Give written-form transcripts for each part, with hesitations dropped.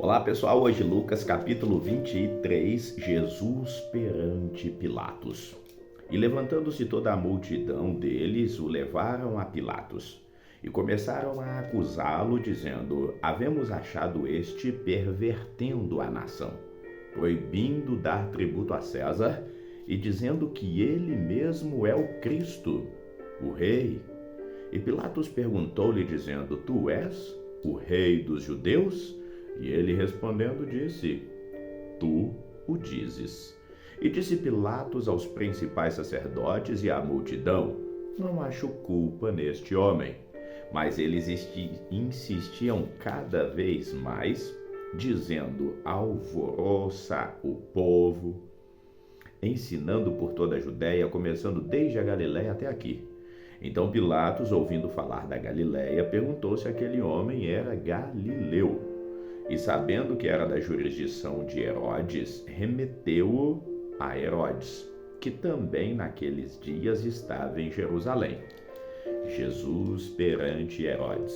Olá pessoal, hoje Lucas capítulo 23, Jesus perante Pilatos. E levantando-se toda a multidão deles, o levaram a Pilatos. E começaram a acusá-lo, dizendo: havemos achado este pervertendo a nação, proibindo dar tributo a César, e dizendo que ele mesmo é o Cristo, o rei. E Pilatos perguntou-lhe, dizendo: tu és o rei dos judeus? E ele respondendo disse: tu o dizes. E disse Pilatos aos principais sacerdotes e à multidão: não acho culpa neste homem. Mas eles insistiam cada vez mais, dizendo: alvoroça o povo, ensinando por toda a Judéia, começando desde a Galiléia até aqui. Então Pilatos, ouvindo falar da Galiléia, perguntou se aquele homem era galileu. E sabendo que era da jurisdição de Herodes, remeteu-o a Herodes, que também naqueles dias estava em Jerusalém. Jesus perante Herodes.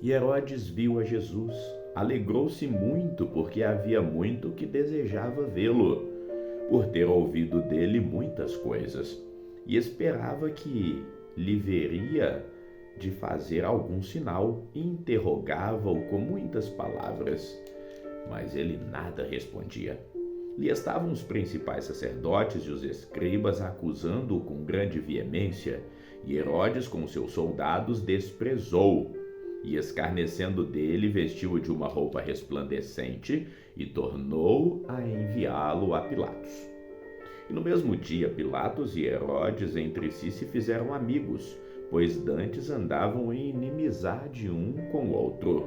E Herodes viu a Jesus, alegrou-se muito, porque havia muito que desejava vê-lo, por ter ouvido dele muitas coisas, e esperava que lhe veria de fazer algum sinal, e interrogava-o com muitas palavras, mas ele nada respondia. Lhe estavam os principais sacerdotes e os escribas acusando-o com grande veemência, e Herodes com seus soldados desprezou, e escarnecendo dele, vestiu-o de uma roupa resplandecente e tornou a enviá-lo a Pilatos. E no mesmo dia Pilatos e Herodes entre si se fizeram amigos, pois dantes andavam em inimizade um com o outro.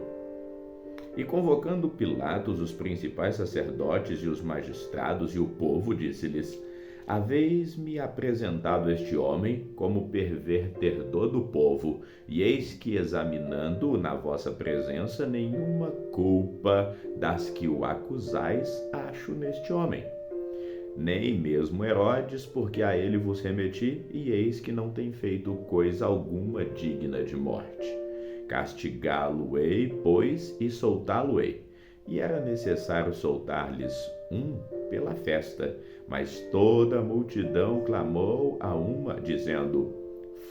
E convocando Pilatos os principais sacerdotes e os magistrados e o povo, disse-lhes: haveis-me apresentado este homem como pervertedor do povo, e eis que, examinando-o na vossa presença, nenhuma culpa das que o acusais acho neste homem. Nem mesmo Herodes, porque a ele vos remeti, e eis que não tem feito coisa alguma digna de morte. Castigá-lo-ei, pois, e soltá-lo-ei. E era necessário soltar-lhes um pela festa, mas toda a multidão clamou a uma, dizendo: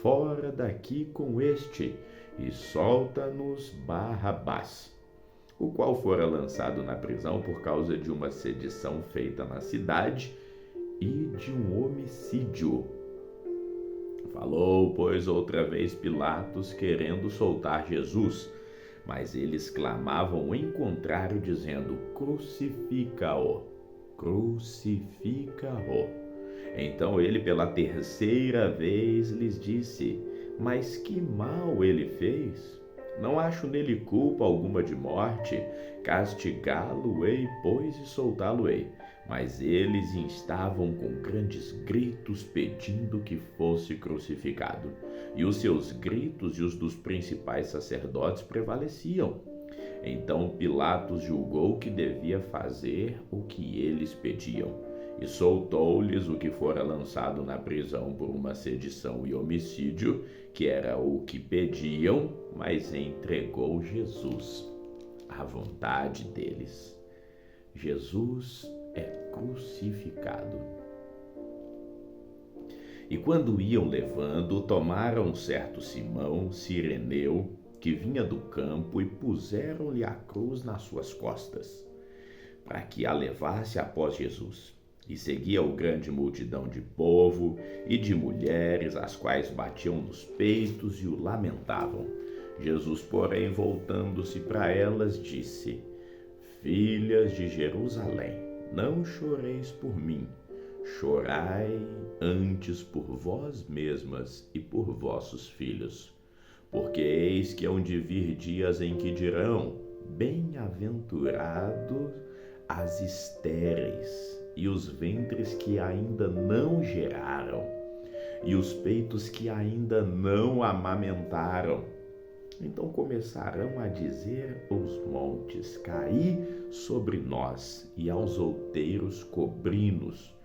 fora daqui com este, e solta-nos Barrabás, o qual fora lançado na prisão por causa de uma sedição feita na cidade e de um homicídio. Falou, pois, outra vez Pilatos, querendo soltar Jesus, mas eles clamavam em contrário, dizendo: crucifica-o, crucifica-o. Então ele pela terceira vez lhes disse: mas que mal ele fez? Não acho nele culpa alguma de morte. Castigá-lo-ei, pois, e soltá-lo-ei. Mas eles instavam com grandes gritos, pedindo que fosse crucificado. E os seus gritos e os dos principais sacerdotes prevaleciam. Então Pilatos julgou que devia fazer o que eles pediam, e soltou-lhes o que fora lançado na prisão por uma sedição e homicídio, que era o que pediam, mas entregou Jesus à vontade deles. Jesus é crucificado. E quando iam levando, tomaram certo Simão, Cireneu, que vinha do campo, e puseram-lhe a cruz nas suas costas, para que a levasse após Jesus. E seguia-o grande multidão de povo e de mulheres, as quais batiam nos peitos e o lamentavam. Jesus, porém, voltando-se para elas, disse: filhas de Jerusalém, não choreis por mim, chorai antes por vós mesmas e por vossos filhos. Porque eis que hão de vir dias em que dirão: bem-aventurados as estéreis, e os ventres que ainda não geraram, e os peitos que ainda não amamentaram. Então começarão a dizer aos montes: caí sobre nós, e aos outeiros cobri-nos.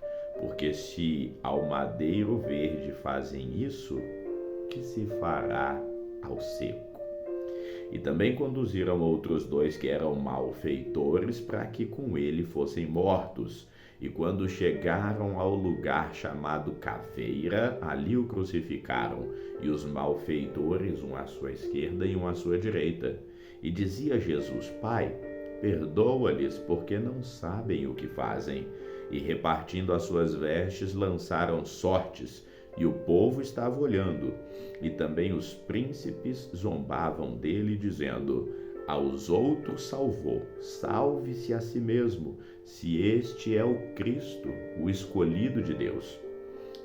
Porque se ao madeiro verde fazem isso, que se fará ao seco? E também conduziram outros 2 que eram malfeitores para que com ele fossem mortos. E quando chegaram ao lugar chamado Caveira, ali o crucificaram, e os malfeitores, um à sua esquerda e um à sua direita. E dizia Jesus: Pai, perdoa-lhes, porque não sabem o que fazem. E repartindo as suas vestes, lançaram sortes, e o povo estava olhando. E também os príncipes zombavam dele, dizendo: aos outros salvou, salve-se a si mesmo, se este é o Cristo, o escolhido de Deus.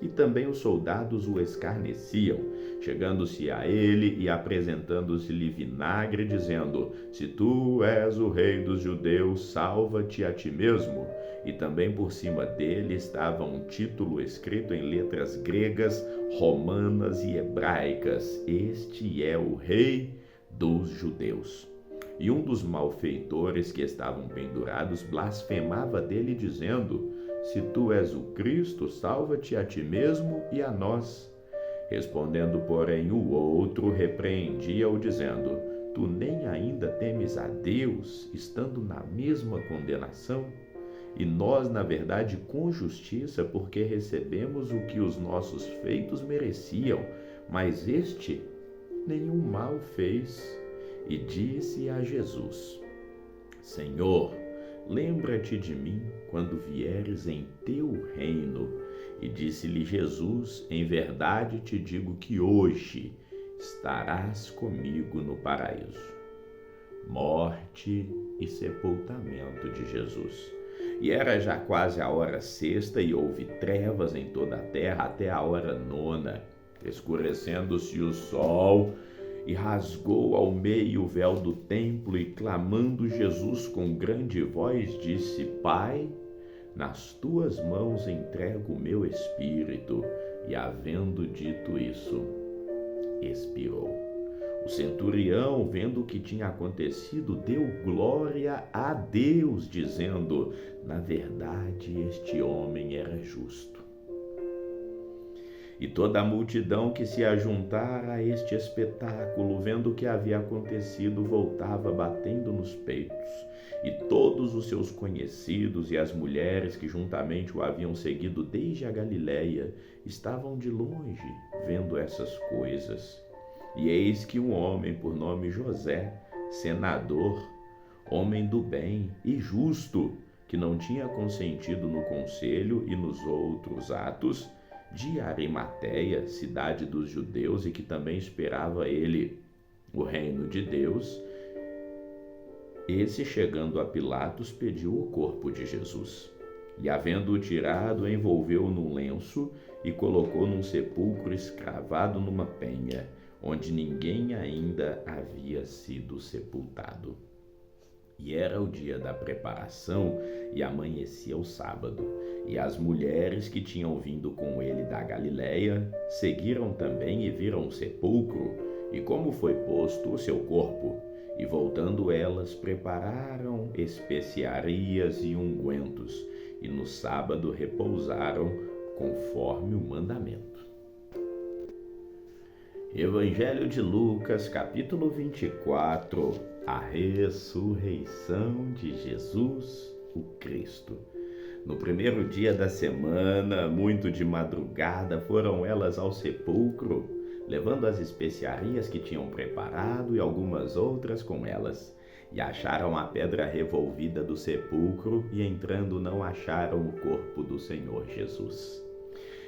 E também os soldados o escarneciam, chegando-se a ele e apresentando-se-lhe vinagre, dizendo: se tu és o rei dos judeus, salva-te a ti mesmo. E também por cima dele estava um título escrito em letras gregas, romanas e hebraicas: este é o rei dos judeus. E um dos malfeitores que estavam pendurados blasfemava dele, dizendo: se tu és o Cristo, salva-te a ti mesmo e a nós. Respondendo, porém, o outro repreendia-o, dizendo: tu nem ainda temes a Deus, estando na mesma condenação? E nós, na verdade, com justiça, porque recebemos o que os nossos feitos mereciam, mas este nenhum mal fez. E disse a Jesus: Senhor, lembra-te de mim quando vieres em teu reino. E disse-lhe Jesus: em verdade te digo que hoje estarás comigo no paraíso. Morte e sepultamento de Jesus. E era já quase a hora sexta, e houve trevas em toda a terra até a hora nona, escurecendo-se o sol, e rasgou ao meio o véu do templo, e clamando Jesus com grande voz, disse: Pai, nas tuas mãos entrego o meu espírito. E havendo dito isso, expirou. O centurião, vendo o que tinha acontecido, deu glória a Deus, dizendo: na verdade, este homem era justo. E toda a multidão que se ajuntara a este espetáculo, vendo o que havia acontecido, voltava batendo nos peitos. E todos os seus conhecidos e as mulheres que juntamente o haviam seguido desde a Galiléia estavam de longe vendo essas coisas. E eis que um homem por nome José, senador, homem do bem e justo, que não tinha consentido no conselho e nos outros atos, de Arimateia, cidade dos judeus, e que também esperava ele o reino de Deus, esse, chegando a Pilatos, pediu o corpo de Jesus. E, havendo-o tirado, envolveu-o num lenço e colocou num sepulcro escravado numa penha, onde ninguém ainda havia sido sepultado. E era o dia da preparação, e amanhecia o sábado. E as mulheres que tinham vindo com ele da Galiléia seguiram também e viram o sepulcro, e como foi posto o seu corpo. E voltando elas, prepararam especiarias e ungüentos, e no sábado repousaram conforme o mandamento. Evangelho de Lucas, capítulo 24, a ressurreição de Jesus, o Cristo. No primeiro dia da semana, muito de madrugada, foram elas ao sepulcro, levando as especiarias que tinham preparado e algumas outras com elas. E acharam a pedra revolvida do sepulcro, e entrando não acharam o corpo do Senhor Jesus.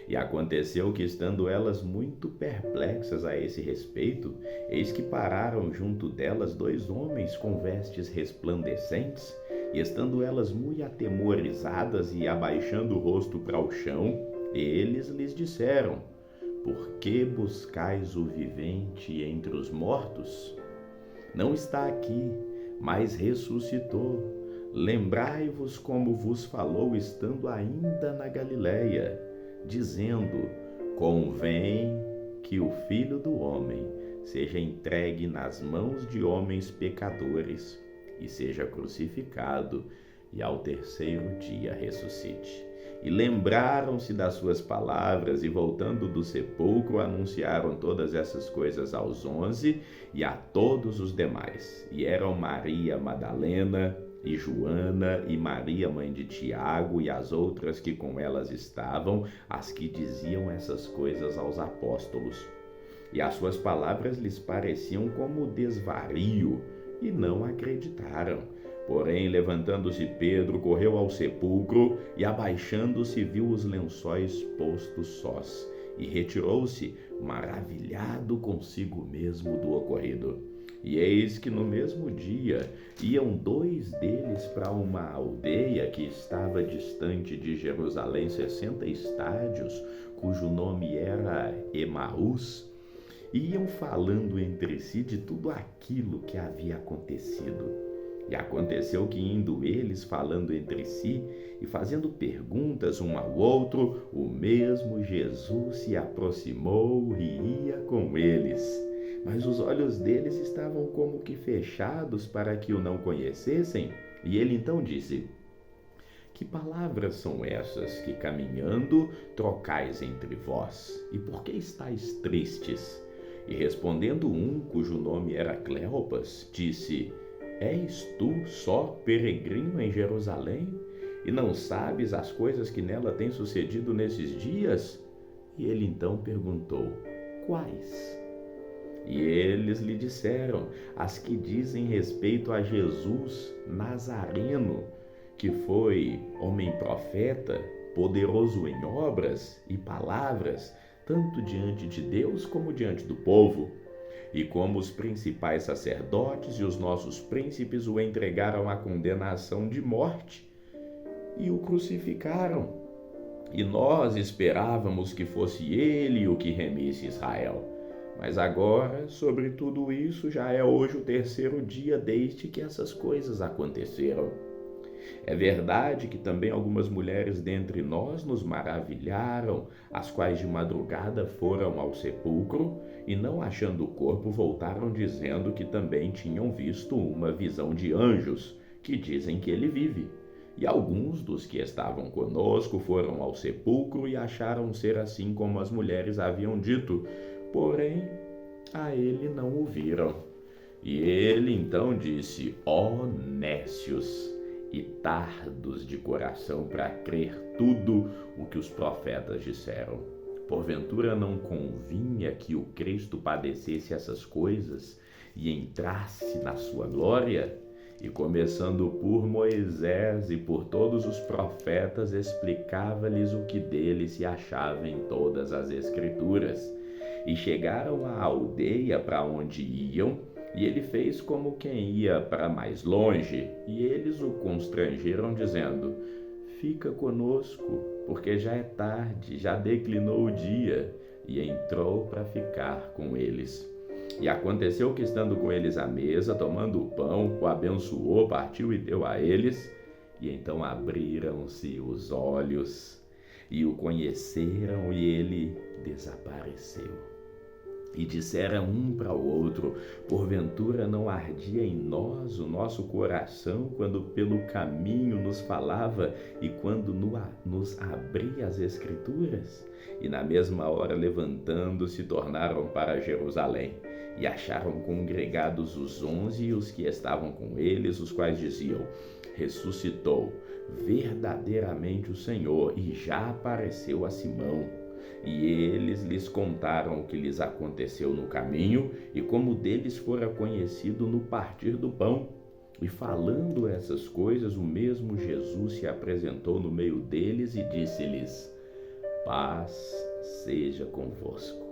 E aconteceu que, estando elas muito perplexas a esse respeito, eis que pararam junto delas 2 homens com vestes resplandecentes, e estando elas muito atemorizadas e abaixando o rosto para o chão, eles lhes disseram: por que buscais o vivente entre os mortos? Não está aqui, mas ressuscitou. Lembrai-vos como vos falou estando ainda na Galiléia, dizendo: convém que o Filho do Homem seja entregue nas mãos de homens pecadores, e seja crucificado, e ao terceiro dia ressuscite. E lembraram-se das suas palavras, e voltando do sepulcro, anunciaram todas essas coisas aos 11 e a todos os demais. E eram Maria Madalena, e Joana, e Maria, mãe de Tiago, e as outras que com elas estavam, as que diziam essas coisas aos apóstolos. E as suas palavras lhes pareciam como desvario, e não acreditaram. Porém, levantando-se Pedro, correu ao sepulcro, e abaixando-se viu os lençóis postos sós, e retirou-se, maravilhado consigo mesmo do ocorrido. E eis que no mesmo dia iam 2 deles para uma aldeia que estava distante de Jerusalém 60 estádios, cujo nome era Emaús, e iam falando entre si de tudo aquilo que havia acontecido. E aconteceu que, indo eles falando entre si e fazendo perguntas um ao outro, o mesmo Jesus se aproximou e ia com eles. Mas os olhos deles estavam como que fechados para que o não conhecessem. E ele então disse: que palavras são essas que, caminhando, trocais entre vós? E por que estáis tristes? E respondendo um, cujo nome era Cleopas, disse: és tu só peregrino em Jerusalém, e não sabes as coisas que nela têm sucedido nesses dias? E ele então perguntou: quais? E eles lhe disseram: as que dizem respeito a Jesus Nazareno, que foi homem profeta, poderoso em obras e palavras, tanto diante de Deus como diante do povo. E como os principais sacerdotes e os nossos príncipes o entregaram à condenação de morte e o crucificaram. E nós esperávamos que fosse ele o que remisse Israel. Mas agora, sobre tudo isso, já é hoje o 3º dia desde que essas coisas aconteceram. É verdade que também algumas mulheres dentre nós nos maravilharam, as quais de madrugada foram ao sepulcro e, não achando o corpo, voltaram dizendo que também tinham visto uma visão de anjos, que dizem que ele vive. E alguns dos que estavam conosco foram ao sepulcro e acharam ser assim como as mulheres haviam dito, porém a ele não o viram. E ele então disse: ó nécios e tardos de coração para crer tudo o que os profetas disseram. Porventura não convinha que o Cristo padecesse essas coisas e entrasse na sua glória? E começando por Moisés e por todos os profetas, explicava-lhes o que dele se achava em todas as Escrituras. E chegaram à aldeia para onde iam, e ele fez como quem ia para mais longe, e eles o constrangeram, dizendo: fica conosco, porque já é tarde, já declinou o dia. E entrou para ficar com eles. E aconteceu que, estando com eles à mesa, tomando o pão, o abençoou, partiu e deu a eles. E então abriram-se os olhos e o conheceram, e ele desapareceu. E disseram um para o outro: porventura não ardia em nós o nosso coração quando pelo caminho nos falava e quando nos abria as Escrituras? E na mesma hora, levantando-se, tornaram para Jerusalém. E acharam congregados os 11 e os que estavam com eles, os quais diziam: ressuscitou verdadeiramente o Senhor e já apareceu a Simão. E eles lhes contaram o que lhes aconteceu no caminho e como deles fora conhecido no partir do pão. E falando essas coisas, o mesmo Jesus se apresentou no meio deles e disse-lhes: paz seja convosco.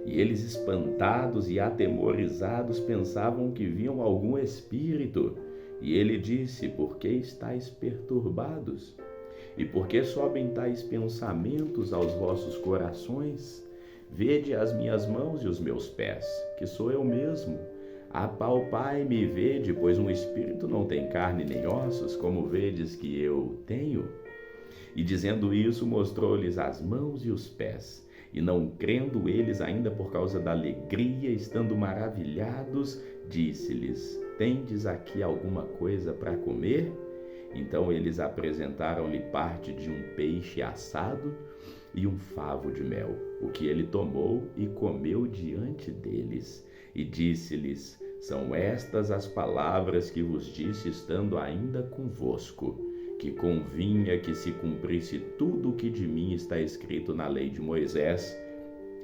E eles, espantados e atemorizados, pensavam que viam algum espírito. E ele disse: por que estáis perturbados? E por que sobem tais pensamentos aos vossos corações? Vede as minhas mãos e os meus pés, que sou eu mesmo. Apalpai-me e vede, pois um espírito não tem carne nem ossos, como vedes que eu tenho. E dizendo isso, mostrou-lhes as mãos e os pés. E não crendo eles ainda por causa da alegria, estando maravilhados, disse-lhes: tendes aqui alguma coisa para comer? Então eles apresentaram-lhe parte de um peixe assado e um favo de mel, o que ele tomou e comeu diante deles. E disse-lhes: São estas as palavras que vos disse estando ainda convosco, que convinha que se cumprisse tudo o que de mim está escrito na lei de Moisés,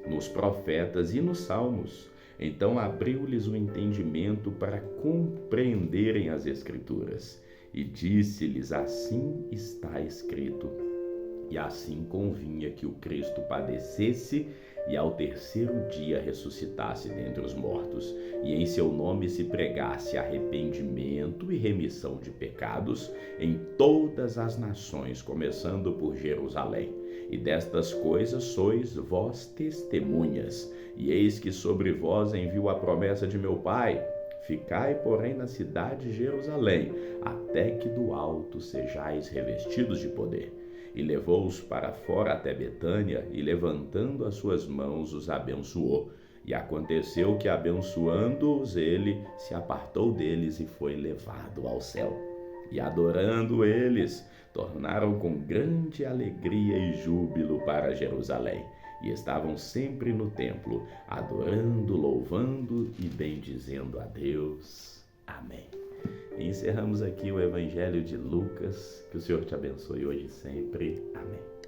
nos profetas e nos salmos. Então abriu-lhes o entendimento para compreenderem as Escrituras. E disse-lhes: Assim está escrito. E assim convinha que o Cristo padecesse e ao terceiro dia ressuscitasse dentre os mortos, e em seu nome se pregasse arrependimento e remissão de pecados em todas as nações, começando por Jerusalém. E destas coisas sois vós testemunhas. E eis que sobre vós envio a promessa de meu Pai. Ficai, porém, na cidade de Jerusalém, até que do alto sejais revestidos de poder. E levou-os para fora até Betânia, e levantando as suas mãos os abençoou. E aconteceu que, abençoando-os, ele se apartou deles e foi levado ao céu. E adorando eles, tornaram com grande alegria e júbilo para Jerusalém. E estavam sempre no templo, adorando, louvando e bendizendo a Deus. Amém. E encerramos aqui o Evangelho de Lucas. Que o Senhor te abençoe hoje e sempre. Amém.